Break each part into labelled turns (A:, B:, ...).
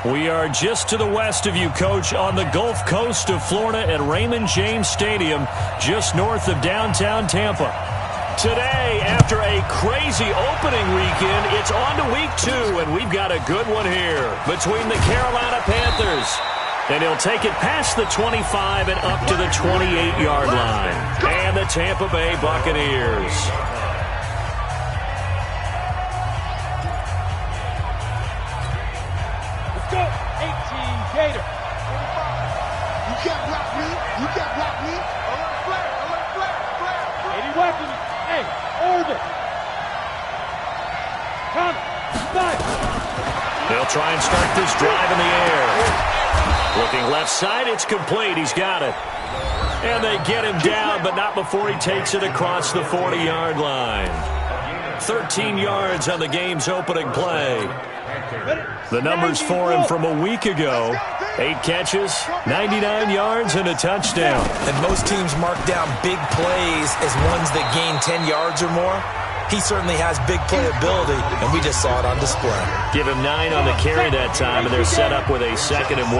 A: We are just to the west of you, Coach, on the Gulf Coast of Florida at Raymond James Stadium, just north of downtown Tampa. Today, after a crazy opening weekend, it's on to week 2, and we've got a good one here between the Carolina Panthers. And he'll take it past the 25 and up to the 28-yard line. And the Tampa Bay Buccaneers.
B: Let's go. 18, Gator. 45. You can't block me. You can't block me. Alert flare. Alert flare. Flare. 80 weapons. Hey, orbit. Come. 5.
A: They'll try and start this drive in the air. Looking left side, it's complete. He's got it. And they get him down, but not before he takes it across the 40-yard line. 13 yards on the game's opening play. The numbers for him from a week ago: 8 catches, 99 yards, and a touchdown.
C: And most teams mark down big plays as ones that gain 10 yards or more. He certainly has big playability, and we just saw it on display.
A: Give him 9 on the carry that time, and they're set up with a 2nd and 1.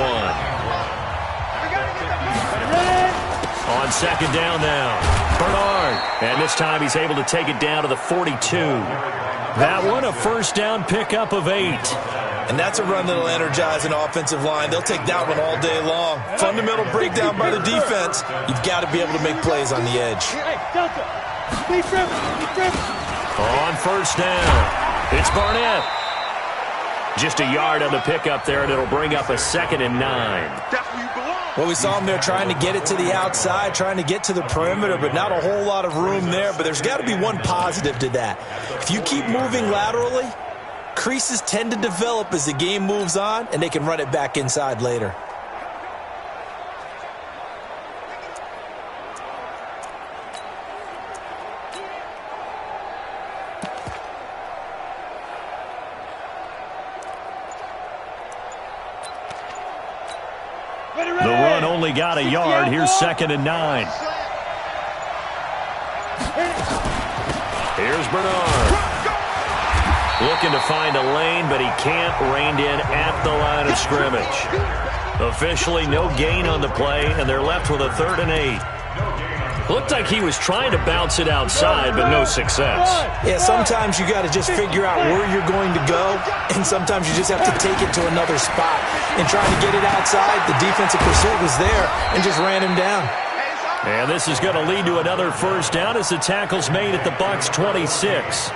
A: On 2nd down now, Bernard. And this time he's able to take it down to the 42. That one, a first down pickup of 8.
C: And that's a run that'll energize an offensive line. They'll take that one all day long. Fundamental breakdown by the defense. You've got to be able to make plays on the edge.
B: Hey, Delta. Be driven.
A: On first down, it's Barnett. Just a yard on the pickup there, and it'll bring up a 2nd and 9.
C: Well, we saw him there trying to get it to the outside, trying to get to the perimeter, but not a whole lot of room there. But there's got to be one positive to that. If you keep moving laterally, creases tend to develop as the game moves on, and they can run it back inside later.
A: The run only got a yard. Here's 2nd and 9. Here's Bernard. Looking to find a lane, but he can't. Reined in at the line of scrimmage. Officially no gain on the play, and they're left with a 3rd and 8. Looked like he was trying to bounce it outside, but no success.
C: Yeah, sometimes you got to just figure out where you're going to go, and sometimes you just have to take it to another spot. And trying to get it outside, the defensive pursuit was there and just ran him down.
A: And this is going to lead to another first down as the tackle's made at the Bucs 26.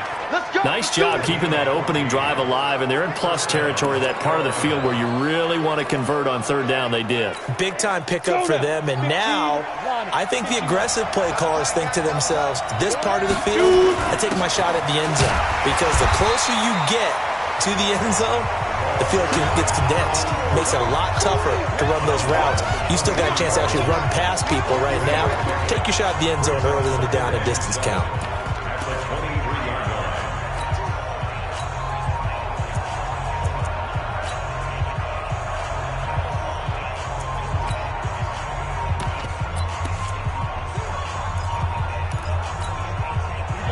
A: Nice job keeping that opening drive alive, and they're in plus territory, that part of the field where you really want to convert on 3rd down. They did.
C: Big-time pickup for them, and now I think the aggressive play callers think to themselves, this part of the field, I take my shot at the end zone, because the closer you get to the end zone, the field gets condensed. Makes it a lot tougher to run those routes. You still got a chance to actually run past people right now. Take your shot at the end zone early in the down and distance count.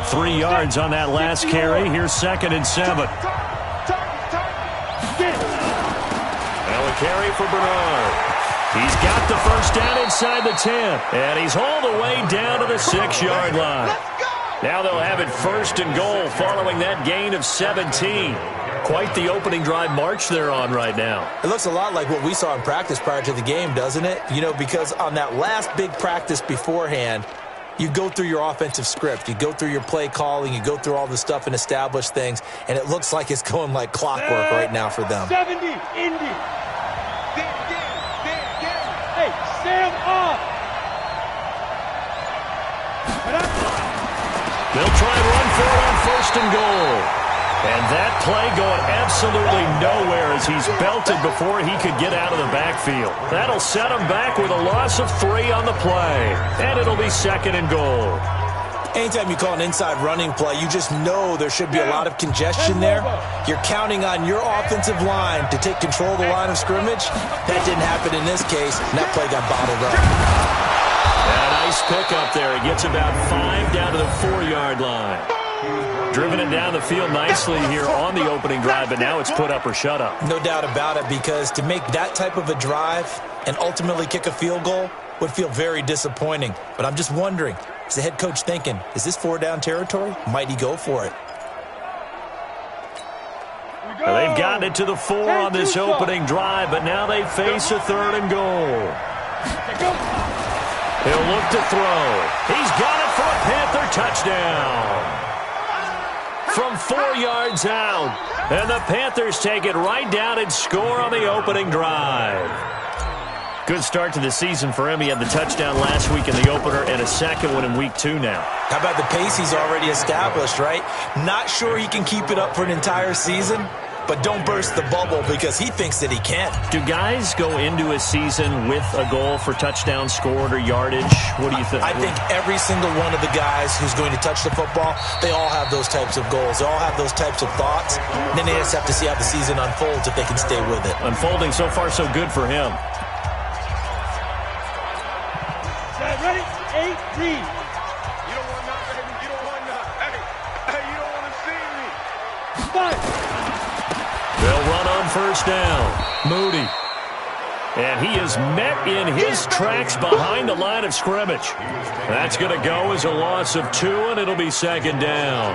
A: Three yards on that last carry. Here's 2nd and 7. Well, a carry for Bernard. He's got the first down inside the 10. And he's all the way down to the 6-yard line. Now they'll have it 1st and goal following that gain of 17. Quite the opening drive march they're on right now.
C: It looks a lot like what we saw in practice prior to the game, doesn't it? You know, because on that last big practice beforehand, you go through your offensive script. You go through your play calling. You go through all the stuff and establish things. And it looks like it's going like clockwork right now for them.
B: 70, Indy. Hey, Sam off.
A: They'll try and run for it on 1st and goal. And that play going absolutely nowhere as he's belted before he could get out of the backfield. That'll set him back with a loss of 3 on the play. And it'll be 2nd and goal.
C: Anytime you call an inside running play, you just know there should be a lot of congestion there. You're counting on your offensive line to take control of the line of scrimmage. That didn't happen in this case, and that play got bottled up.
A: And a nice Nice pickup there. He gets about 5 down to the 4-yard line. Driven it down the field nicely here on the opening drive, but now it's put up or shut up.
C: No doubt about it, because to make that type of a drive and ultimately kick a field goal would feel very disappointing. But I'm just wondering, is the head coach thinking, is this 4-down territory? Might he go for it?
A: Well, they've gotten it to the 4 on this opening drive, but now they face a 3rd and goal. He'll look to throw. He's got it for a Panther touchdown. From 4 yards out, and the Panthers take it right down and score on the opening drive. Good start to the season for him. He had the touchdown last week in the opener and a second one in week 2 now.
C: How about the pace he's already established, right? Not sure he can keep it up for an entire season, but don't burst the bubble because he thinks that he can.
A: Do guys go into a season with a goal for touchdown scored or yardage? What do you think?
C: I think every single one of the guys who's going to touch the football, they all have those types of goals. They all have those types of thoughts. And then they just have to see how the season unfolds if they can stay with it.
A: Unfolding so far so good for him.
B: Ready? 18.
D: You don't want none, baby. You don't want none. Hey, you don't want to see me.
B: Fight.
A: They'll run on first down. Moody. And he is met in his tracks behind the line of scrimmage. That's going to go as a loss of 2, and it'll be 2nd down.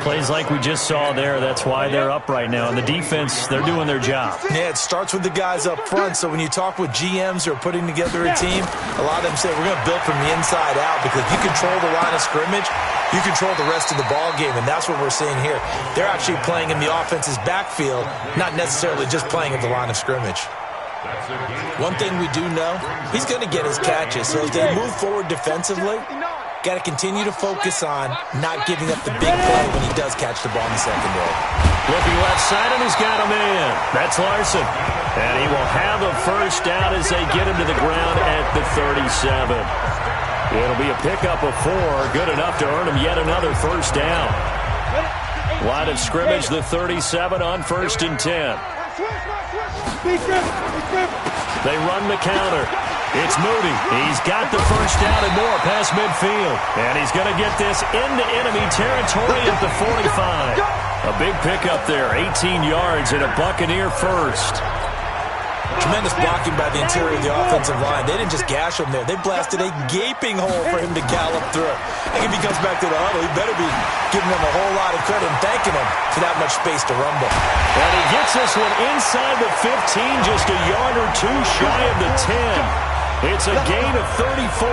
A: Plays like we just saw there. That's why they're up right now. And the defense, they're doing their job.
C: Yeah, it starts with the guys up front. So when you talk with GMs who are putting together a team, a lot of them say, we're going to build from the inside out, because if you control the line of scrimmage, you control the rest of the ball game, and that's what we're seeing here. They're actually playing in the offense's backfield, not necessarily just playing at the line of scrimmage. One thing we do know, he's going to get his catches. So as they move forward defensively, got to continue to focus on not giving up the big play when he does catch the ball in the secondary.
A: Looking left side, and he's got him in. That's Larson. And he will have a first down as they get him to the ground at the 37. It'll be a pickup of 4, good enough to earn him yet another first down. Line of scrimmage, the 37 on 1st and 10. They run the counter. It's Moody. He's got the first down and more past midfield. And he's going to get this into enemy territory at the 45. A big pickup there, 18 yards and a Buccaneer first.
C: Tremendous blocking by the interior of the offensive line. They didn't just gash him there. They blasted a gaping hole for him to gallop through. I think if he comes back to the huddle, he better be giving them a whole lot of credit and thanking him for that much space to rumble.
A: And he gets this one inside the 15, just a yard or 2 shy of the 10. It's a gain of 34.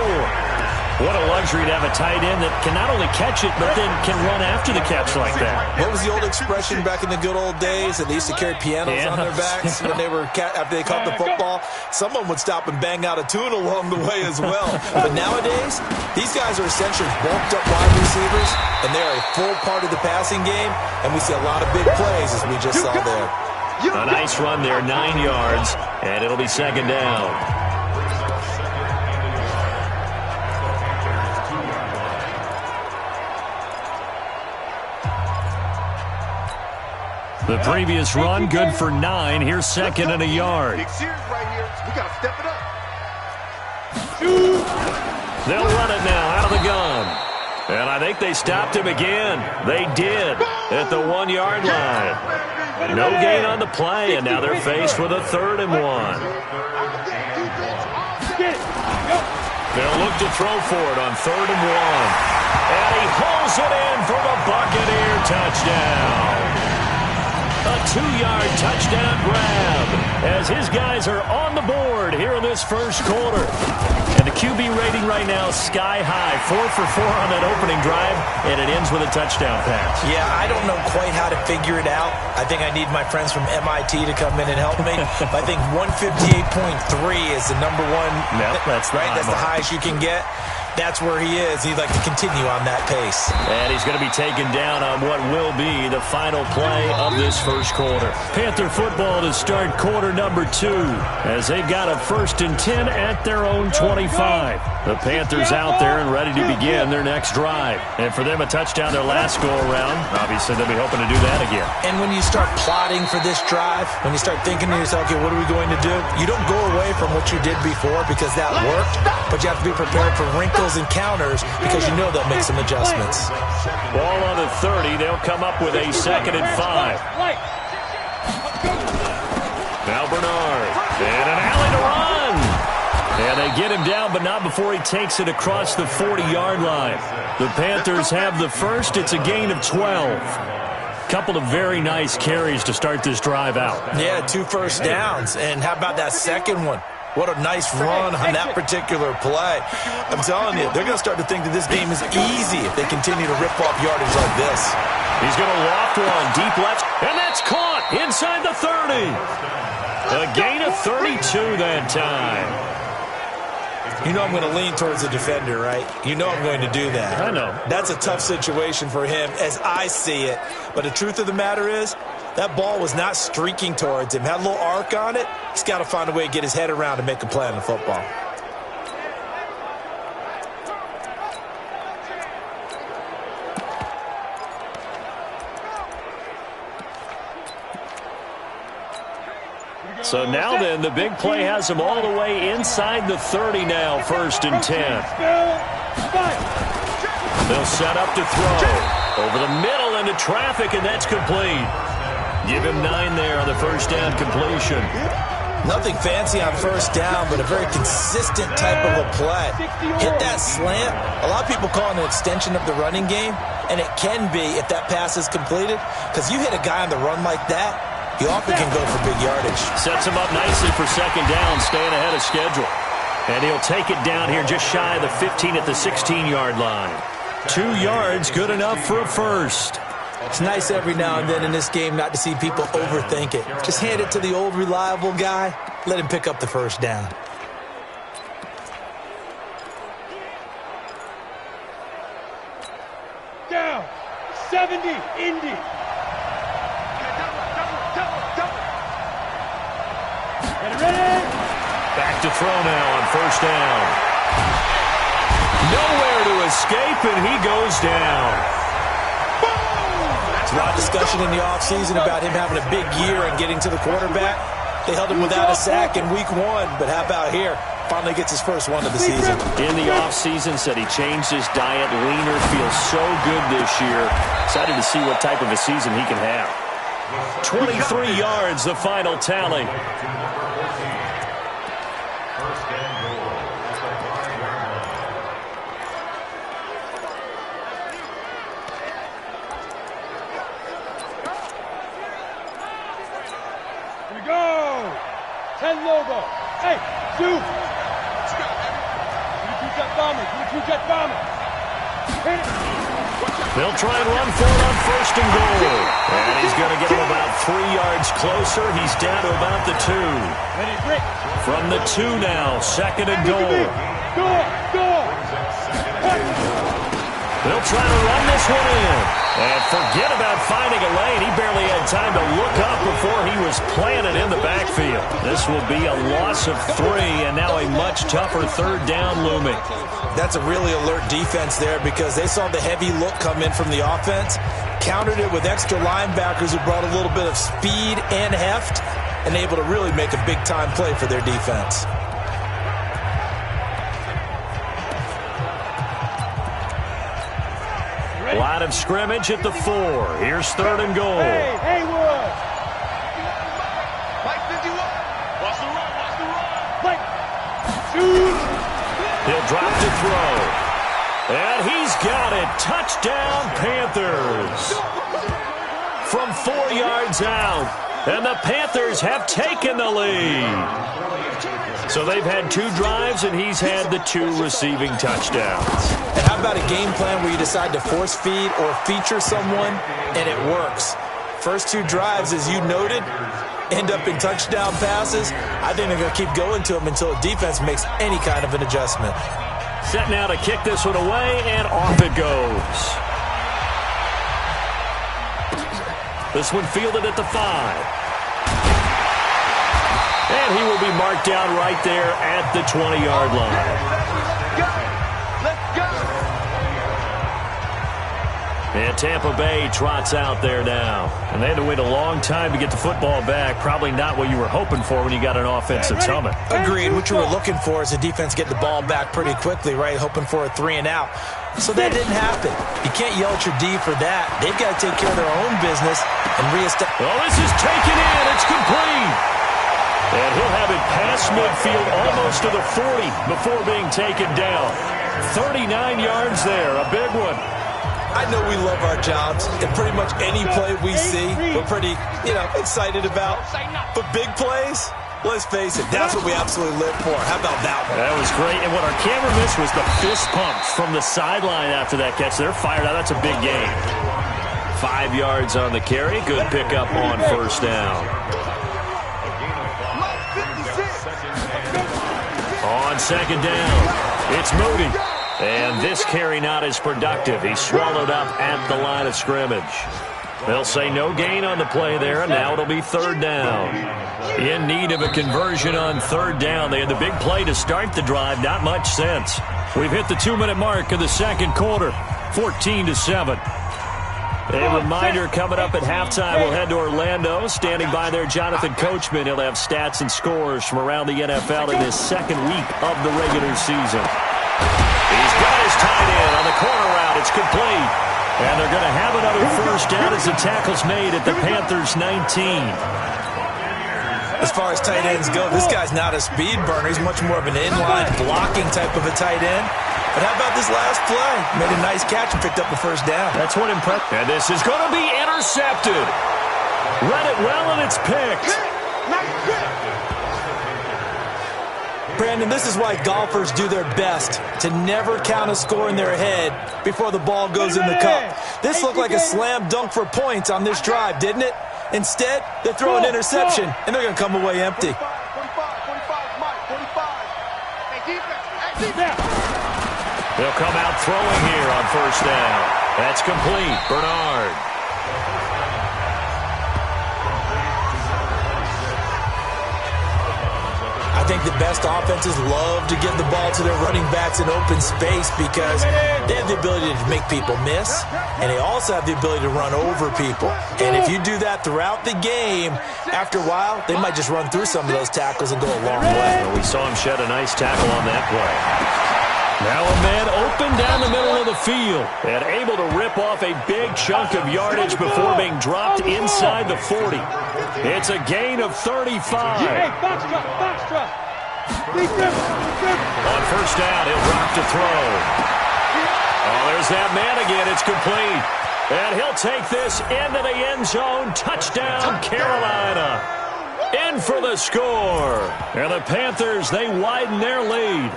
A: What a luxury to have a tight end that can not only catch it, but then can run after the catch like that.
C: What was the old expression back in the good old days that they used to carry pianos on their backs when they were after they caught the football? Someone would stop and bang out a tune along the way as well. But nowadays, these guys are essentially bulked up wide receivers, and they are a full part of the passing game, and we see a lot of big plays as we just saw there.
A: A nice run there, 9 yards, and it'll be 2nd down. The previous run, good for 9. Here's 2nd and a yard.
D: Big series right here. We got to step it up.
A: They'll run it now out of the gun. And I think they stopped him again. They did at the 1-yard line. No gain on the play, and now they're faced with a 3rd and 1. They'll look to throw for it on 3rd and 1. And he hauls it in for the Buccaneer touchdown. A 2-yard touchdown grab as his guys are on the board here in this first quarter. And the QB rating right now sky high, 4 for 4 on that opening drive, and it ends with a touchdown pass.
C: Yeah, I don't know quite how to figure it out. I think I need my friends from MIT to come in and help me. I think 158.3 is the number one.
A: Yep, that's
C: right. That's the highest you can get. that's where he is. He'd like to continue on that pace.
A: And he's going to be taken down on what will be the final play of this first quarter. Panther football to start quarter number 2 as they've got a 1st and 10 at their own 25. The Panthers out there and ready to begin their next drive. And for them, a touchdown their last go-around. Obviously, they'll be hoping to do that again.
C: And when you start plotting for this drive, when you start thinking to yourself, okay, what are we going to do? You don't go away from what you did before because that worked, but you have to be prepared for wrinkles and counters because you know they'll make some adjustments.
A: Ball on the 30. They'll come up with a 2nd and 5. Now Bernard. And an alley to run. And they get him down, but not before he takes it across the 40-yard line. The Panthers have the first. It's a gain of 12. Couple of very nice carries to start this drive out.
C: Yeah, 2 first downs. And how about that second one? What a nice run on that particular play. I'm telling you, they're going to start to think that this game is easy if they continue to rip off yardage like this.
A: He's going to loft one deep left, and that's caught inside the 30. A gain of 32 that time.
C: You know I'm going to lean towards the defender, right? You know I'm going to do that.
A: I know.
C: That's a tough situation for him as I see it. But the truth of the matter is, that ball was not streaking towards him. Had a little arc on it. He's got to find a way to get his head around and make a play on the football.
A: So now then, the big play has him all the way inside the 30 now, 1st and 10. They'll set up to throw. Over the middle into traffic, and that's complete. Give him 9 there on the first down completion.
C: Nothing fancy on first down, but a very consistent type of a play. Hit that slant. A lot of people call it an extension of the running game, and it can be if that pass is completed, because you hit a guy on the run like that, he often can go for big yardage.
A: Sets him up nicely for 2nd down, staying ahead of schedule. And he'll take it down here just shy of the 15 at the 16-yard line. 2 yards, good enough for a first.
C: It's nice every now and then in this game not to see people overthink it. Just hand it to the old reliable guy. Let him pick up the first down.
B: Down. 70, Indy. Get ready.
A: Back to throw now on first down. Nowhere to escape, and he goes down.
C: There's a lot of discussion in the offseason about him having a big year and getting to the quarterback. They held him without a sack in week 1, but how about here? Finally gets his first one of the season.
A: In the offseason, said he changed his diet, leaner, feels so good this year. Excited to see what type of a season he can have. 23 yards, the final tally.
B: Logo. Hey, Sue. Jet bomber. Hit it.
A: They'll try and run for it on 1st and goal. And he's going to get him about 3 yards closer. He's down to about the 2. From the 2 now, 2nd and goal. They'll try to run this one in. And forget about finding a lane. He barely had time to look up before he was planted in the backfield. This will be a loss of 3, and now a much tougher 3rd down looming.
C: That's a really alert defense there because they saw the heavy look come in from the offense, countered it with extra linebackers who brought a little bit of speed and heft, and able to really make a big-time play for their defense.
A: Line of scrimmage at the 4. Here's 3rd and goal.
B: Hey, Haywood.
D: Mike 51. Watch the run. Watch the run.
B: Mike. Shoot.
A: He'll drop to throw. And he's got it. Touchdown, Panthers. From 4 yards out. And the Panthers have taken the lead. So they've had 2 drives, and he's had the 2 receiving touchdowns.
C: And how about a game plan where you decide to force feed or feature someone, and it works? First 2 drives, as you noted, end up in touchdown passes. I think they're going to keep going to them until the defense makes any kind of an adjustment.
A: Set now to kick this one away, and off it goes. This one fielded at the 5. And he will be marked down right there at the 20-yard line. And Tampa Bay trots out there now. And they had to wait a long time to get the football back. Probably not what you were hoping for when you got an offense that's humming.
C: Agreed. What you were looking for is the defense get the ball back pretty quickly, right? Hoping for a 3 and out. So that didn't happen. You can't yell at your D for that. They've got to take care of their own business and reestablish.
A: Well, this is taken in. It's complete. And he'll have it past midfield almost to the 40 before being taken down. 39 yards there. A big one.
C: I know we love our jobs, and pretty much any play we see, we're pretty, excited about. But big plays, let's face it, that's what we absolutely live for. How about that one?
A: That was great, and what our camera missed was the fist pumps from the sideline after that catch. They're fired out. That's a big gain. 5 yards on the carry. Good pickup on first down. On second down, it's Moody. And this carry not as productive. He's swallowed up at the line of scrimmage. They'll say no gain on the play there, and now it'll be third down. In need of a conversion on third down. They had the big play to start the drive. Not much sense. We've hit the 2-minute mark of the second quarter. 14-7. A reminder coming up at halftime, we'll head to Orlando. Standing by there, Jonathan Coachman. He'll have stats and scores from around the NFL in his second week of the regular season. He's got his tight end on the corner route. It's complete. And they're going to have another first down as the tackle's made at the Panthers' 19.
C: As far as tight ends go, this guy's not a speed burner. He's much more of an inline blocking type of a tight end. But how about this last play? Made a nice catch and picked up the first down.
A: That's what impressed. And this is going to be intercepted. Read it well, and it's picked.
C: Brandon, this is why golfers do their best to never count a score in their head before the ball goes in the cup. This looked like a slam dunk for points on this drive, didn't it? Instead, they throw an interception, and they're going to come away empty.
A: They'll come out throwing here on first down. That's complete. Bernard.
C: I think the best offenses love to give the ball to their running backs in open space because they have the ability to make people miss, and they also have the ability to run over people. And if you do that throughout the game, after a while, they might just run through some of those tackles and go a long way.
A: Well, we saw him shed a nice tackle on that play. Now a man open down the middle of the field and able to rip off a big chunk of yardage before being dropped inside the 40. It's a gain of 35. On first down, he'll drop to throw. Oh, there's that man again. It's complete. And he'll take this into the end zone. Touchdown, Carolina. In for the score. And the Panthers, they widen their lead.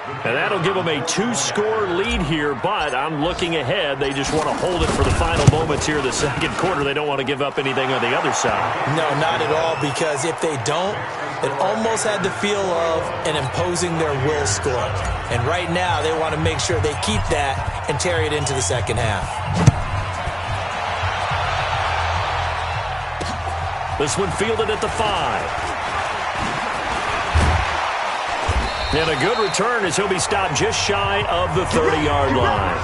A: And that'll give them a 2-score lead here, but I'm looking ahead. They just want to hold it for the final moments here of the second quarter. They don't want to give up anything on the other side.
C: No, not at all, because if they don't, it almost had the feel of an imposing their will score. And right now, they want to make sure they keep that and carry it into the second half.
A: This one fielded at the 5. And a good return as he'll be stopped just shy of the 30-yard line.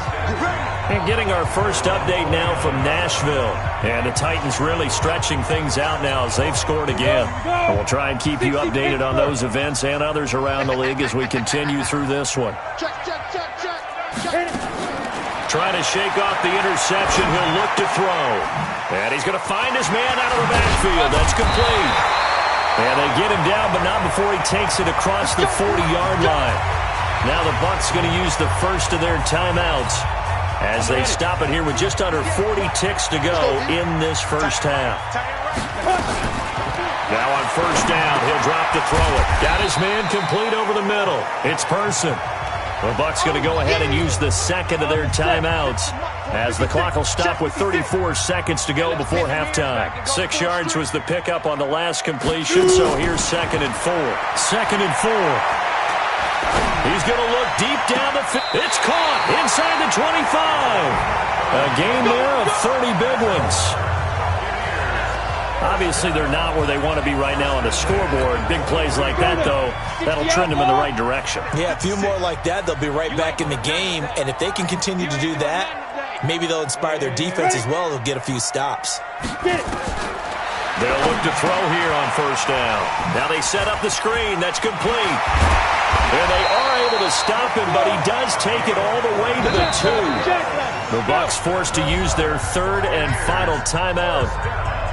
A: And getting our first update now from Nashville. And the Titans really stretching things out now as they've scored again. And we'll try and keep you updated on those events and others around the league as we continue through this one. Trying to shake off the interception. He'll look to throw. And he's going to find his man out of the backfield. That's complete. And they get him down, but not before he takes it across the 40-yard line. Now the Bucs going to use the first of their timeouts as they stop it here with just under 40 ticks to go in this first half. Now on first down, he'll drop to throw it. Got his man complete over the middle. It's Person. The Bucs going to go ahead and use the second of their timeouts as the clock will stop with 34 seconds to go before halftime. 6 yards was the pickup on the last completion, so here's 2nd and 4. 2nd and 4. He's going to look deep down the field. It's caught inside the 25. A game there of 30 big ones. Obviously, they're not where they want to be right now on the scoreboard. Big plays like that, though, that'll trend them in the right direction.
C: Yeah, a few more like that, they'll be right back in the game. And if they can continue to do that, maybe they'll inspire their defense as well. They'll get a few stops.
A: They'll look to throw here on first down. Now they set up the screen. That's complete. And they are able to stop him, but he does take it all the way to the 2. The Bucs forced to use their third and final timeout,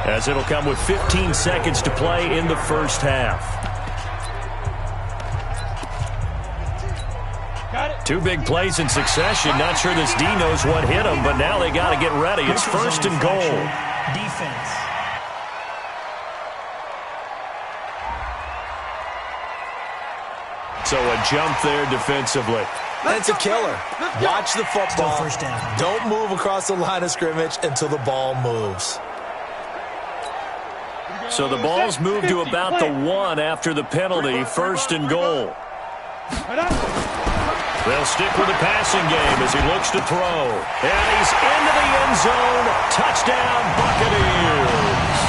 A: as it'll come with 15 seconds to play in the first half. Two big plays in succession. Not sure this D knows what hit him, but now they got to get ready. It's first and goal.
E: Defense.
A: So a jump there defensively.
C: That's a killer. Watch the football.
E: First down.
C: Don't move across the line of scrimmage until the ball moves.
A: So the ball's moved to about the 1 after the penalty. First and goal. They'll stick with the passing game as he looks to throw. And he's into the end zone. Touchdown, Buccaneers.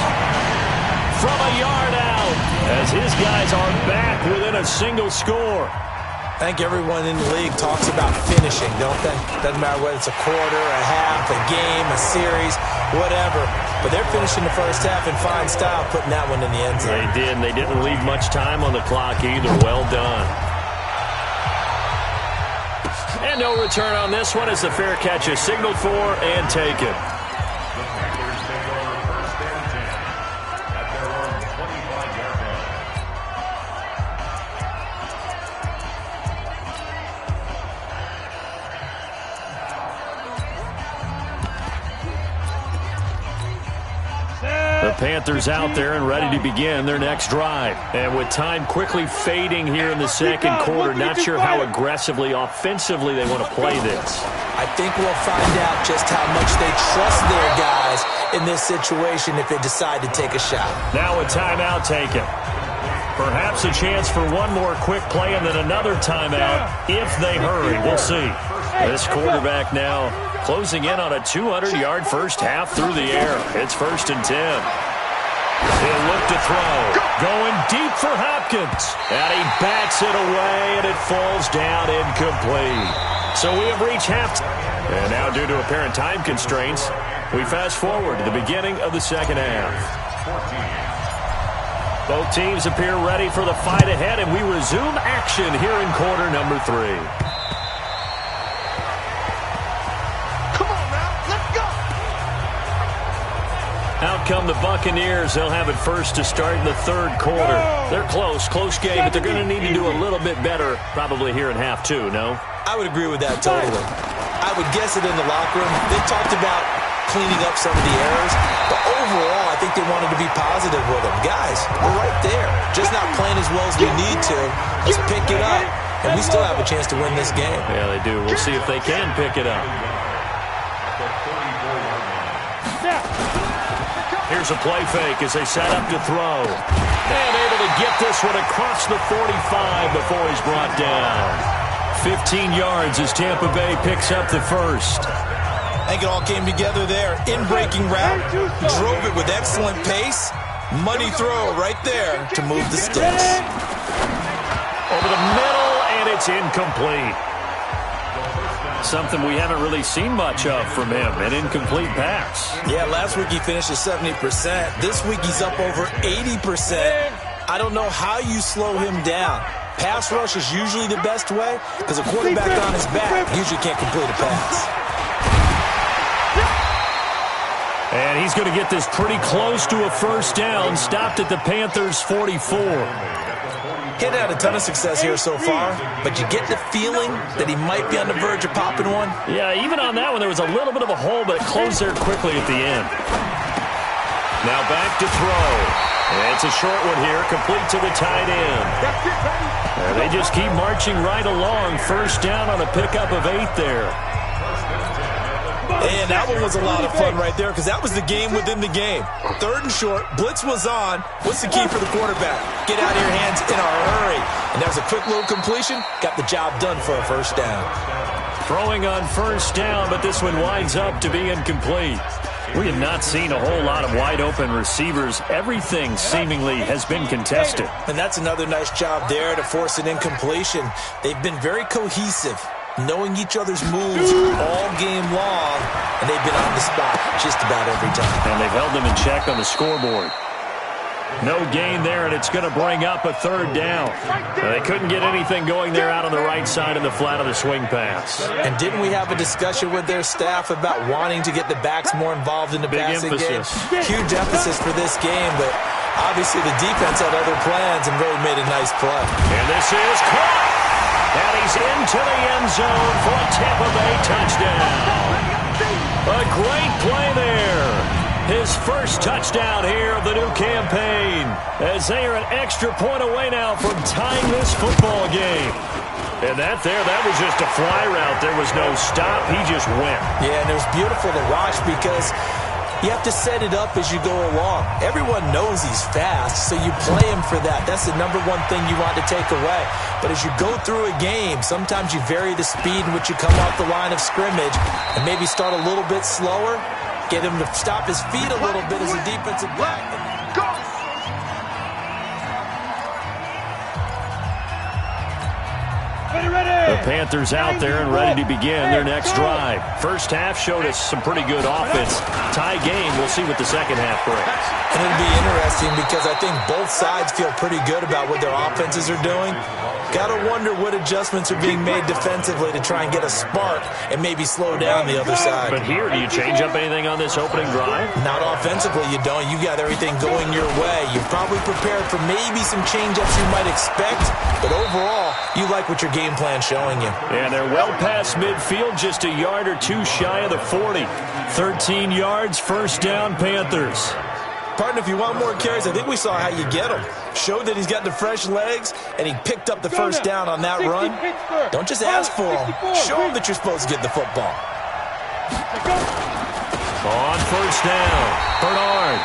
A: From a yard out, as his guys are back within a single score.
C: I think everyone in the league talks about finishing, don't they? Doesn't matter whether it's a quarter, a half, a game, a series, whatever. But they're finishing the first half in fine style, putting that one in the end zone.
A: They did, and they didn't leave much time on the clock either. Well done. And no return on this one as the fair catch is signaled for and taken. The Panthers out there and ready to begin their next drive. And with time quickly fading here in the second quarter, not sure how aggressively, offensively they want to play this.
C: I think we'll find out just how much they trust their guys in this situation if they decide to take a shot.
A: Now a timeout taken. Perhaps a chance for one more quick play and then another timeout if they hurry. We'll see. This quarterback now closing in on a 200-yard first half through the air. It's first and 10. He'll look to throw. Going deep for Hopkins. And he bats it away, and it falls down incomplete. So we have reached halftime. And now, due to apparent time constraints, we fast forward to the beginning of the second half. Both teams appear ready for the fight ahead, and we resume action here in quarter number 3. Out come the Buccaneers. They'll have it first to start in the third quarter. They're close game, but they're going to need to do a little bit better probably here in half 2, no?
C: I would agree with that totally. I would guess it in the locker room. They talked about cleaning up some of the errors, but overall, I think they wanted to be positive with them. Guys, we're right there. Just not playing as well as we need to. Let's pick it up, and we still have a chance to win this game.
A: Yeah, they do. We'll see if they can pick it up. Here's a play fake as they set up to throw. And able to get this one across the 45 before he's brought down. 15 yards as Tampa Bay picks up the first.
C: I think it all came together there. In-breaking route, drove it with excellent pace. Money throw right there to move the sticks.
A: Over the middle, and it's incomplete. Something we haven't really seen much of from him, an incomplete pass.
C: Yeah, last week he finished at 70%. This week he's up over 80%. I don't know how you slow him down. Pass rush is usually the best way because a quarterback on his back usually can't complete a pass.
A: And he's going to get this pretty close to a first down, stopped at the Panthers' 44.
C: He'd had a ton of success here so far, but you get the feeling that he might be on the verge of popping one.
A: Yeah, even on that one, there was a little bit of a hole, but it closed there quickly at the end. Now back to throw. And it's a short one here, complete to the tight end. And they just keep marching right along. First down on a pickup of 8 there.
C: And that one was a lot of fun right there because that was the game within the game. 3rd and short, blitz was on. What's the key for the quarterback? Get out of your hands in a hurry. And that was a quick little completion. Got the job done for a first down.
A: Throwing on first down, but this one winds up to be incomplete. We have not seen a whole lot of wide-open receivers. Everything seemingly has been contested.
C: And that's another nice job there to force an incompletion. They've been very cohesive, knowing each other's moves all game long, and they've been on the spot just about every time.
A: And they've held them in check on the scoreboard. No gain there, and it's going to bring up a 3rd down. They couldn't get anything going there out on the right side of the flat of the swing pass.
C: And didn't we have a discussion with their staff about wanting to get the backs more involved in the passing game? Huge emphasis for this game, but obviously the defense had other plans and really made a nice play.
A: And this is caught. And he's into the end zone for a Tampa Bay touchdown. A great play there. His first touchdown here of the new campaign, as they are an extra point away now from tying this football game. And that was just a fly route. There was no stop. He just went.
C: Yeah, and it was beautiful to watch because you have to set it up as you go along. Everyone knows he's fast, so you play him for that. That's the number one thing you want to take away. But as you go through a game, sometimes you vary the speed in which you come off the line of scrimmage and maybe start a little bit slower. Get him to stop his feet a little bit as a defensive back.
A: The Panthers out there and ready to begin their next drive. First half showed us some pretty good offense. Tie game, we'll see what the second half brings.
C: And it'll be interesting because I think both sides feel pretty good about what their offenses are doing. Got to wonder what adjustments are being made defensively to try and get a spark and maybe slow down the other side.
A: But here, do you change up anything on this opening drive?
C: Not offensively, you don't. You got everything going your way. You're probably prepared for maybe some change-ups you might expect, but overall, you like what your game plan's showing you.
A: And they're well past midfield, just a yard or two shy of the 40. 13 yards, first down, Panthers.
C: Partner, if you want more carries, I think we saw how you get him. Showed that he's got the fresh legs, and he picked up the first down on that run. Don't just ask for him. Show him that you're supposed to get the football.
A: On first down, Bernard.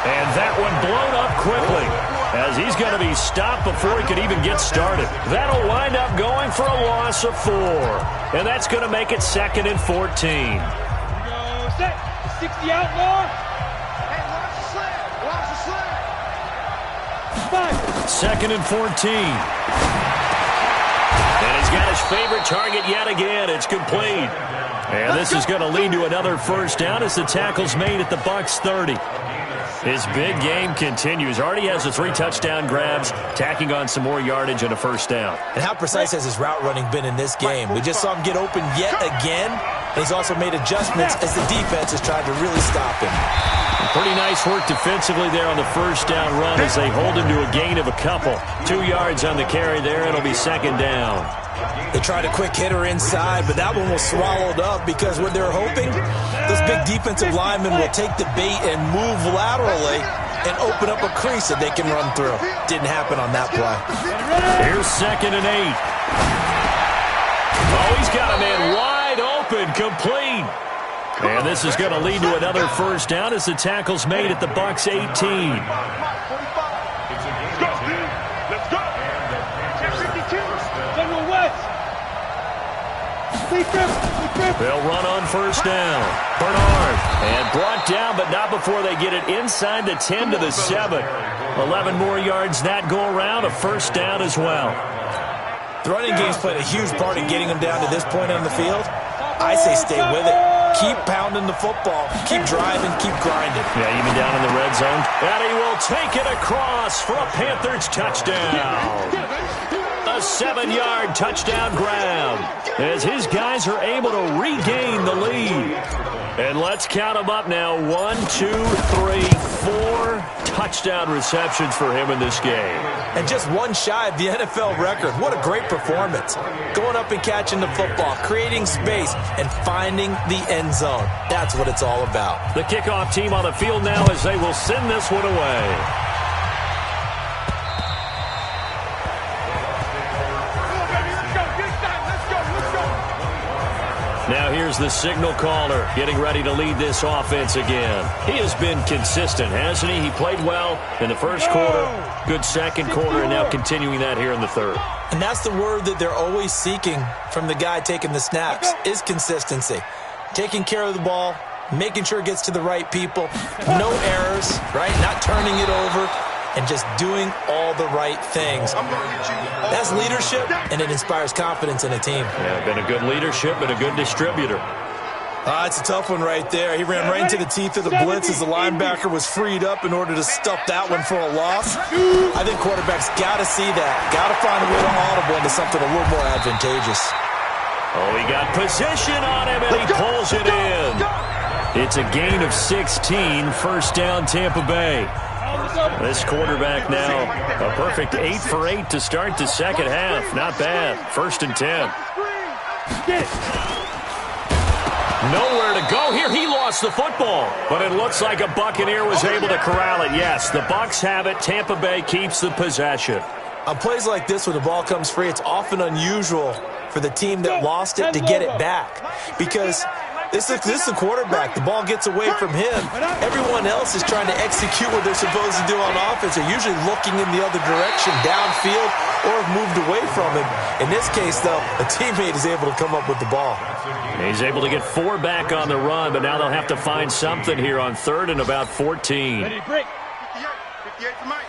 A: And that one blown up quickly, as he's going to be stopped before he could even get started. That'll wind up going for a loss of 4. And that's going to make it 2nd and 14.
B: Here we go, set. 60 outlaw.
A: 2nd and 14. And he's got his favorite target yet again. It's complete. And this is going to lead to another first down as the tackle's made at the Bucs 30. His big game continues. Already has the 3 touchdown grabs, tacking on some more yardage and a first down.
C: And how precise has his route running been in this game? We just saw him get open yet again. And he's also made adjustments as the defense has tried to really stop him.
A: Pretty nice work defensively there on the first down run as they hold him to a gain of a couple. 2 yards on the carry there. It'll be 2nd down.
C: They tried a quick hitter inside, but that one was swallowed up because what they're hoping, those big defensive linemen will take the bait and move laterally and open up a crease that they can run through. Didn't happen on that play.
A: Here's 2nd and 8. Oh, he's got a man wide open, complete. And this is going to lead to another first down as the tackle's made at the Bucs 18.
D: Let's go.
A: They'll run on first down. Bernard. And brought down, but not before they get it inside the 10 to the 7. 11 more yards that go around. A first down as well.
C: The running game's played a huge part in getting them down to this point on the field. I say stay with it. Keep pounding the football. Keep driving. Keep grinding.
A: Yeah, even down in the red zone. And he will take it across for a Panthers touchdown. A 7-yard touchdown grab as his guys are able to regain the lead. And let's count them up now. 1, 2, 3, 4 touchdown receptions for him in this game.
C: And just one shy of the NFL record. What a great performance. Going up and catching the football, creating space, and finding the end zone. That's what it's all about.
A: The kickoff team on the field now as they will send this one away. Now here here's the signal caller getting ready to lead this offense again. He has been consistent, hasn't he? He played well in the first quarter, good second quarter, and now continuing that here in the third.
C: And that's the word that they're always seeking from the guy taking the snaps, is consistency. Taking care of the ball, making sure it gets to the right people, no errors, right? Not turning it over, and just doing all the right things. That's leadership, and it inspires confidence in a team.
A: Yeah, been a good leadership and a good distributor.
C: It's a tough one right there. He ran right into the teeth of the blitz as the linebacker was freed up in order to stuff that one for a loss. I think quarterbacks got to see that. Got to find a way to audible into something a little more advantageous.
A: Oh, he got position on him, and he pulls it in. It's a gain of 16, first down Tampa Bay. This quarterback now, a perfect 8 for 8 to start the second half. Not bad. 1st and 10. Nowhere to go here. He lost the football, but it looks like a Buccaneer was able to corral it. Yes, the Bucs have it. Tampa Bay keeps the possession.
C: On plays like this, when the ball comes free, it's often unusual for the team that lost it to get it back, because this is the quarterback. The ball gets away from him. Everyone else is trying to execute what they're supposed to do on offense. They're usually looking in the other direction, downfield, or have moved away from him. In this case, though, a teammate is able to come up with the ball.
A: He's able to get 4 back on the run, but now they'll have to find something here on 3rd and about 14.
B: Ready, break.
D: 58 for Mike.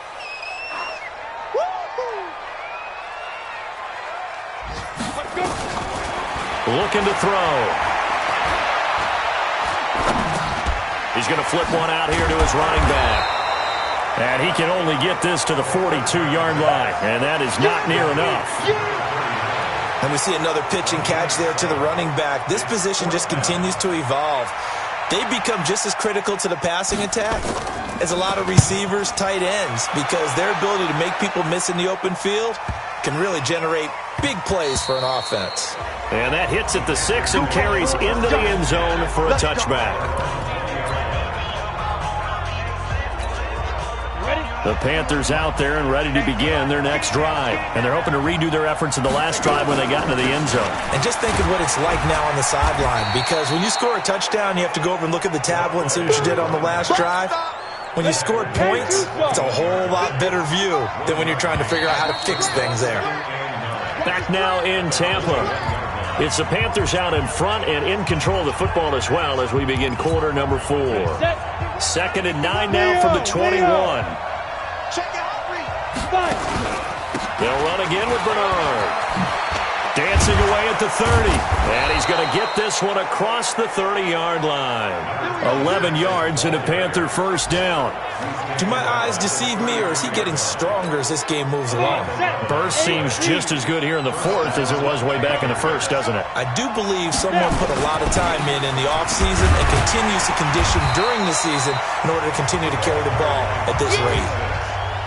A: Looking to throw. He's going to flip one out here to his running back. And he can only get this to the 42-yard line, and that is not near enough.
C: And we see another pitch and catch there to the running back. This position just continues to evolve. They become just as critical to the passing attack as a lot of receivers, tight ends, because their ability to make people miss in the open field can really generate big plays for an offense.
A: And that hits at the 6 and carries into the end zone for a touchback. The Panthers out there and ready to begin their next drive. And they're hoping to redo their efforts in the last drive when they got into the end zone.
C: And just think of what it's like now on the sideline, because when you score a touchdown, you have to go over and look at the tablet and see what you did on the last drive. When you scored points, it's a whole lot better view than when you're trying to figure out how to fix things there.
A: Back now in Tampa. It's the Panthers out in front and in control of the football as well as we begin quarter number 4. 2nd and 9 now from the 21. They'll run again with Bernard. Dancing away at the 30. And he's going to get this one across the 30-yard line. 11 yards and a Panther first down.
C: Do my eyes deceive me, or is he getting stronger as this game moves along?
A: Burst seems just as good here in the 4th as it was way back in the 1st, doesn't it?
C: I do believe someone put a lot of time in the offseason and continues to condition during the season in order to continue to carry the ball at this rate.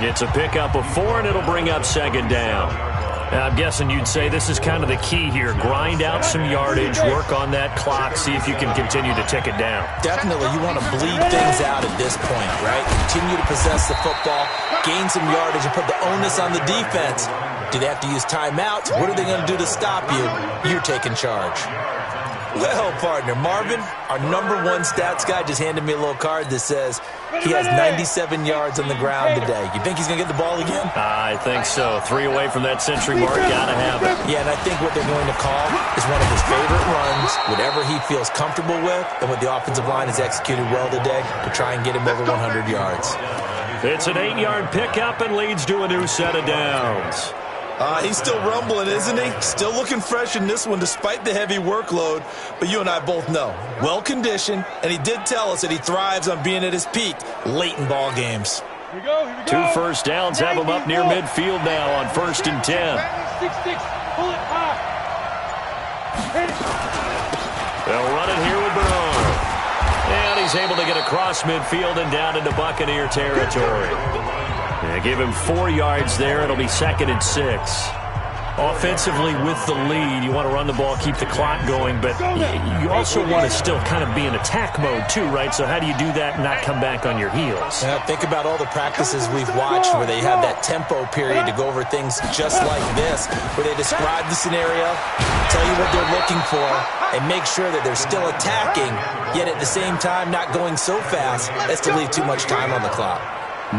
A: It's a pickup of 4, and it'll bring up 2nd down. Now, I'm guessing you'd say this is kind of the key here. Grind out some yardage, work on that clock, see if you can continue to tick it down.
C: Definitely, you want to bleed things out at this point, right? Continue to possess the football, gain some yardage, and put the onus on the defense. Do they have to use timeouts? What are they going to do to stop you? You're taking charge. Well, partner, Marvin, our #1 stats guy just handed me a little card that says he has 97 yards on the ground today. You think he's going to get the ball again?
A: I think so. 3 away from that century mark. Got to have it.
C: Yeah, and I think what they're going to call is one of his favorite runs, whatever he feels comfortable with, and what the offensive line has executed well today to try and get him over 100 yards.
A: It's an 8-yard pickup and leads to a new set of downs.
C: He's still rumbling, isn't he? Still looking fresh in this one despite the heavy workload. But you and I both know, well-conditioned, and he did tell us that he thrives on being at his peak late in ball games.
B: Here we go.
A: 2 first downs have him up near midfield now on 1st and 10.
B: 6-6. Pull it high.
A: They'll run it here with Bernard. And he's able to get across midfield and down into Buccaneer territory. Yeah, give him 4 yards there. It'll be 2nd and 6. Offensively with the lead, you want to run the ball, keep the clock going, but you also want to still kind of be in attack mode too, right? So how do you do that and not come back on your heels?
C: Think about all the practices we've watched where they have that tempo period to go over things just like this, where they describe the scenario, tell you what they're looking for, and make sure that they're still attacking, yet at the same time not going so fast as to leave too much time on the clock.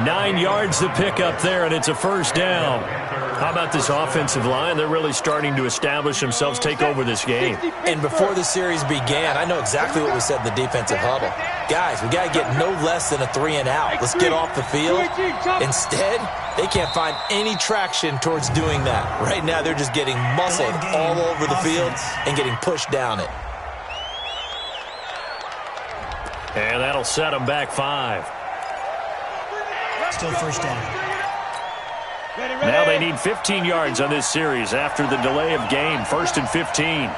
A: 9 yards to pick up there, and it's a first down. How about this offensive line? They're really starting to establish themselves, take over this game.
C: And before the series began, I know exactly what we said in the defensive huddle. Guys, we got to get no less than a 3-and-out. Let's get off the field. Instead, they can't find any traction towards doing that. Right now, they're just getting muscled all over the field and getting pushed down it.
A: And that'll set them back 5.
E: Still first down.
A: Now they need 15 yards on this series after the delay of game. 1st and 15.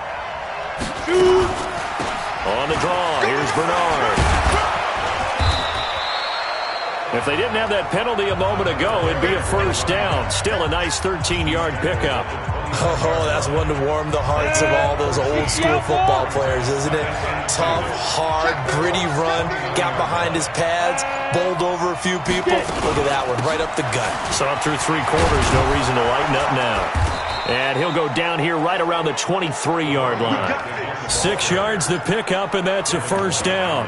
A: On the draw, here's Bernard. If they didn't have that penalty a moment ago, it'd be a first down. Still a nice 13-yard pickup.
C: Oh, that's one to warm the hearts of all those old-school football players, isn't it? Tough, hard, gritty run, got behind his pads, bowled over a few people. Look at that one, right up the gut.
A: Saw through 3 quarters, no reason to lighten up now. And he'll go down here right around the 23-yard line. 6 yards to pick up, and that's a first down.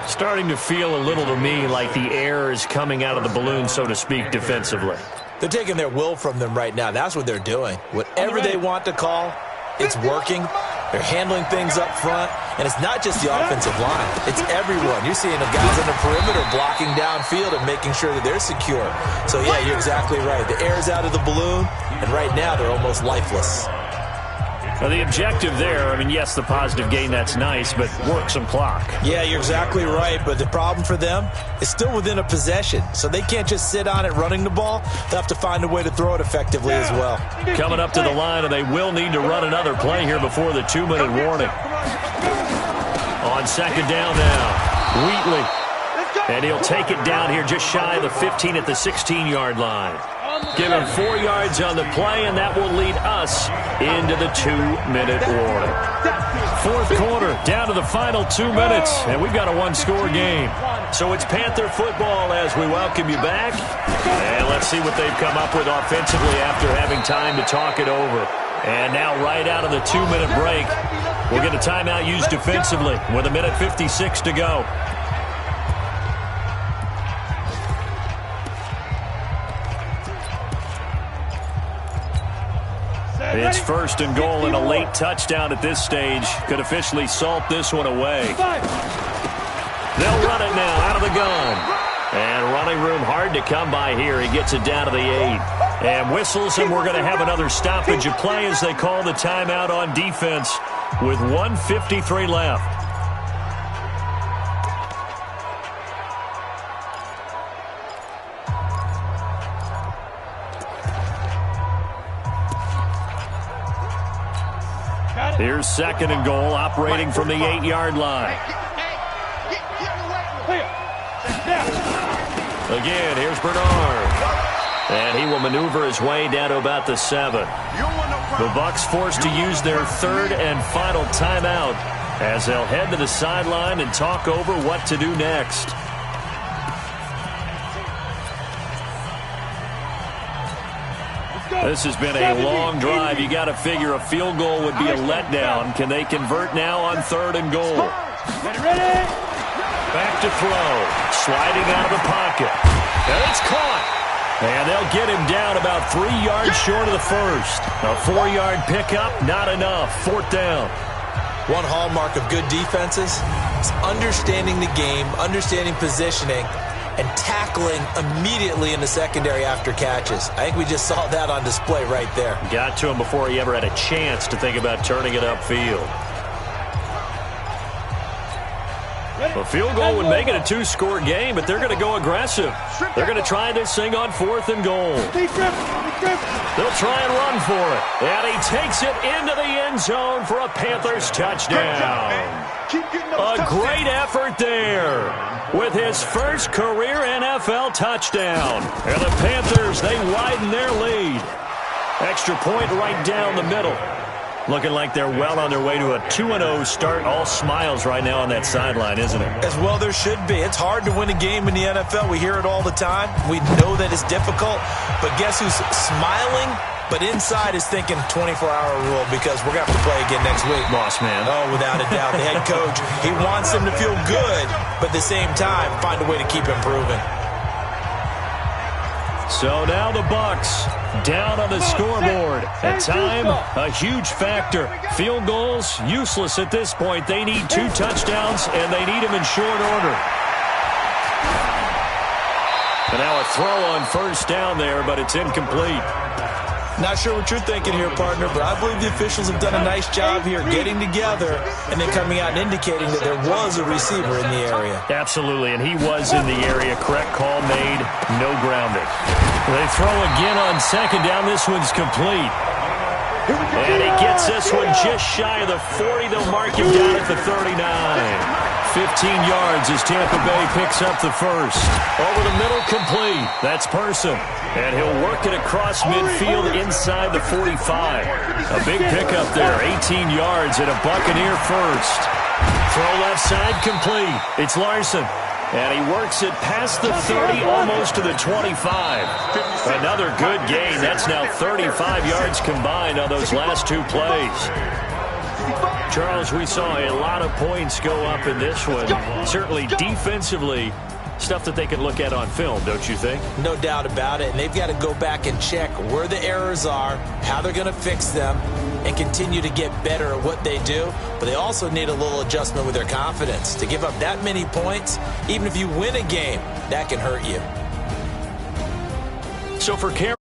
A: Starting to feel a little to me like the air is coming out of the balloon, so to speak, defensively.
C: They're taking their will from them right now. That's what they're doing. Whatever they want to call, it's working. They're handling things up front. And it's not just the offensive line. It's everyone. You're seeing the guys on the perimeter blocking downfield and making sure that they're secure. So, yeah, you're exactly right. The air's out of the balloon, and right now they're almost lifeless.
A: Well, the objective there, I mean, yes, the positive gain, that's nice, but work some clock.
C: Yeah, you're exactly right, but the problem for them is still within a possession, so they can't just sit on it running the ball. They'll have to find a way to throw it effectively as well.
A: Coming up to the line, and they will need to run another play here before the 2-minute warning. On second down now, Wheatley. And he'll take it down here just shy of the 15 at the 16-yard line. Give him 4 yards on the play, and that will lead us into the 2-minute warning. 4th quarter, down to the final 2 minutes, and we've got a 1-score game. So it's Panther football as we welcome you back. And let's see what they've come up with offensively after having time to talk it over. And now right out of the 2-minute break, we'll get a timeout used defensively with 1:56 to go. It's 1st and goal, and a late touchdown at this stage could officially salt this one away. They'll run it now out of the gun. And running room hard to come by here. He gets it down to the 8. And whistles, and we're going to have another stoppage of play as they call the timeout on defense with 1:53 left. Here's 2nd and goal, operating from the 8-yard line. Again, here's Bernard. And he will maneuver his way down to about the 7. The Bucs forced to use their 3rd and final timeout as they'll head to the sideline and talk over what to do next. This has been a long drive. You got to figure a field goal would be a letdown. Can they convert now on 3rd and goal? Back to throw. Sliding out of the pocket. And it's caught. And they'll get him down about 3 yards short of the first. A 4-yard pickup, not enough. 4th down.
C: One hallmark of good defenses is understanding the game, understanding positioning, and tackling immediately in the secondary after catches. I think we just saw that on display right there.
A: Got to him before he ever had a chance to think about turning it upfield. A field goal would make it a 2-score game, but they're going to go aggressive. They're going to try this thing on 4th and goal. They'll try and run for it. And he takes it into the end zone for a Panthers touchdown. A great effort there with his first career NFL touchdown. And the Panthers, they widen their lead. Extra point right down the middle. Looking like they're well on their way to a 2-0 start. All smiles right now on that sideline, isn't it?
C: As well there should be. It's hard to win a game in the NFL. We hear it all the time. We know that it's difficult. But guess who's smiling? But inside is thinking 24-hour rule because we're going to have to play again next week.
A: Boss man.
C: Oh, without a doubt. The head coach, he wants them to feel good, but at the same time, find a way to keep improving.
A: So now the Bucs down on the scoreboard. At time, a huge factor. Field goals, useless at this point. They need 2 touchdowns, and they need them in short order. And now a throw on first down there, but it's incomplete.
C: Not sure what you're thinking here, partner, but I believe the officials have done a nice job here getting together and then coming out and indicating that there was a receiver in the area.
A: Absolutely, and he was in the area. Correct call made, no grounding. They throw again on second down. This one's complete. And he gets this one just shy of the 40. They'll mark him down at the 39. 15 yards as Tampa Bay picks up the first. Over the middle, complete. That's Person. And he'll work it across midfield inside the 45. A big pickup there, 18 yards and a Buccaneer first. Throw left side, complete. It's Larson. And he works it past the 30, almost to the 25. Another good gain. That's now 35 yards combined on those last 2 plays. Charles, we saw a lot of points go up in this one. Certainly defensively, stuff that they can look at on film, don't you think?
C: No doubt about it. And they've got to go back and check where the errors are, how they're going to fix them, and continue to get better at what they do. But they also need a little adjustment with their confidence. To give up that many points, even if you win a game, that can hurt you.
A: So for Carolina,